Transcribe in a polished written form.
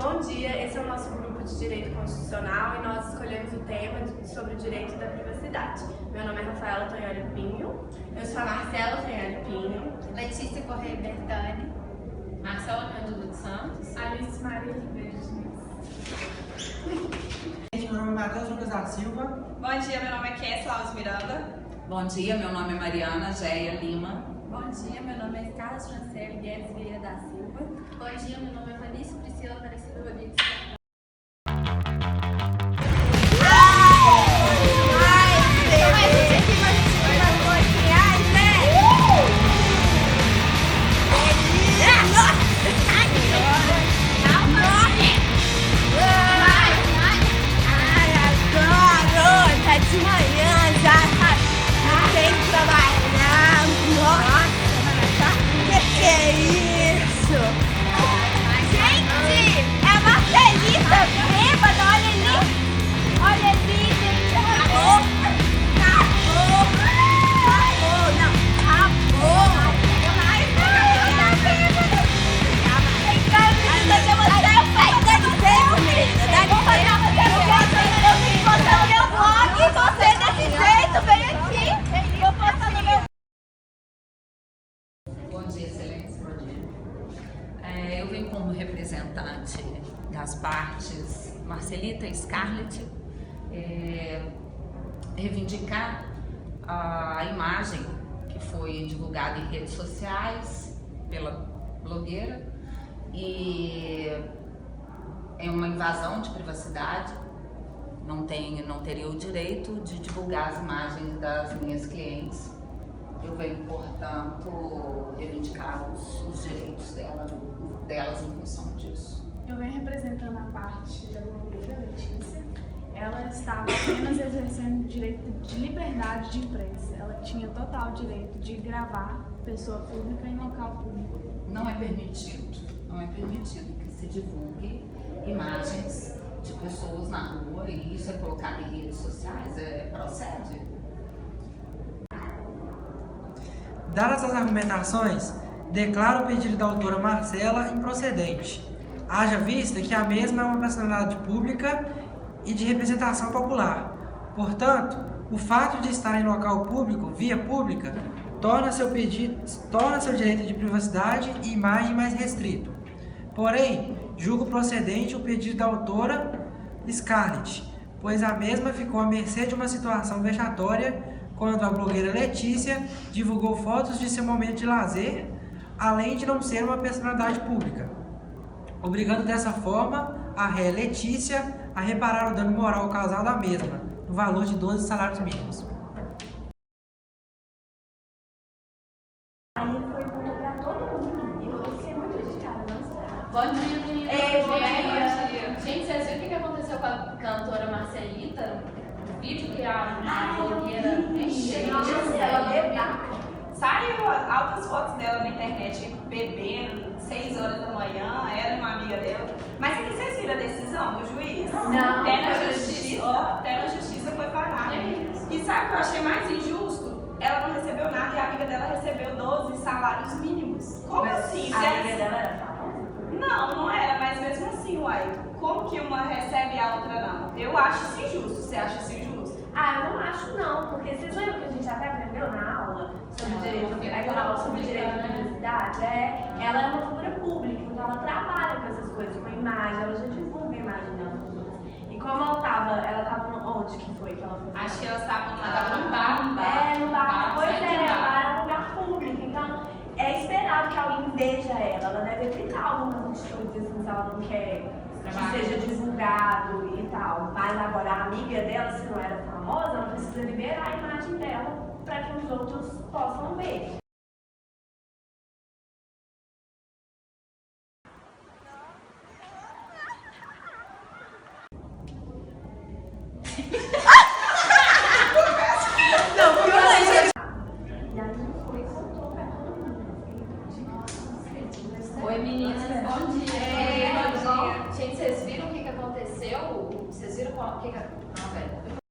Bom dia, esse é o nosso grupo de Direito Constitucional e nós escolhemos o tema sobre o direito da privacidade. Meu nome é Rafaela Tonholi Pinho. Eu sou a Marcela Tonholi Pinho. Letícia Correia Bertani. Marcela Cândido dos Santos. Alice Maria Ribeiro Meu nome é Matheus Lucas da Silva. Bom dia, meu nome é Kessla Alves Miranda. Bom dia, meu nome é Mariana Géia Lima. Bom dia, meu nome é Carla Francelle Guedes Vieira da Silva. Bom dia, meu nome é Vanessa Priscila Aparecida Rodrigues. De manhã já tem que trabalhar. Nossa, que é isso? Gente, é a Marcelita bêbada, olha ali. Olha ali, gente. Acabou. Não, acabou. Ai, não, bêbada. Dá licença, menina. Dá licença. Eu vou postar no meu blog. Você desse jeito, vem aqui. Vou postar no meu. Bom dia, excelência. Bom dia. Eu venho como representante das partes Marcelita e Scarlett reivindicar a imagem que foi divulgada em redes sociais pela blogueira e é uma invasão de privacidade. Não teria o direito de divulgar as imagens das minhas clientes. Eu venho, portanto, reivindicar os direitos delas em função disso. Eu venho representando a parte da blogueira Letícia. Ela estava apenas exercendo o direito de liberdade de imprensa. Ela tinha total direito de gravar pessoa pública em local público. Não é permitido que se divulgue imagens de pessoas na rua e isso é colocado em redes sociais, procede? Dadas as argumentações, declaro o pedido da autora Marcela improcedente. Haja vista que a mesma é uma personalidade pública e de representação popular. Portanto, o fato de estar em local público, via pública, torna seu direito de privacidade e imagem mais restrito. Porém, julgo procedente o pedido da autora Scarlett, pois a mesma ficou à mercê de uma situação vexatória quando a blogueira Letícia divulgou fotos de seu momento de lazer, além de não ser uma personalidade pública, obrigando dessa forma a ré Letícia a reparar o dano moral causado à mesma, no valor de 12 salários mínimos. Aí foi bom pra todo mundo. E eu fiquei muito irritada, não. Bom dia, meninas. Bom dia. Gente, vocês viram o que aconteceu com a cantora Marcelita? O vídeo que a blogueira Saiu altas fotos dela na internet bebendo, 6 horas da manhã, era uma amiga dela. Mas aqui vocês viram a decisão do juiz? Não. Até na justiça foi parada. E sabe o que eu achei mais injusto? Ela não recebeu nada e a amiga dela recebeu 12 salários mínimos. Como assim? A amiga dela era famosa? Não era, mas mesmo assim, uai. Como que uma recebe e a outra não? Eu acho isso injusto. Você acha isso injusto? Eu não acho não, porque vocês lembram que a gente até aprendeu na aula sobre direito da privacidade? Ela é uma figura pública, então ela trabalha com essas coisas, com imagem, ela já divulga a imagem dela para os outros. E como ela tava onde que foi que ela foi? Acho que elas estavam Num bar. No bar. Pois site é, de bar. ela era um lugar público, então é esperado que alguém veja ela deve aplicar algumas atitudes assim, se ela não quer que seja divulgado e tal. Mas agora a amiga dela, se não era famosa, ela precisa liberar a imagem dela para que os outros possam ver. Oi, meninas. Bom dia. Gente, vocês viram o que aconteceu? Vocês viram o que aconteceu?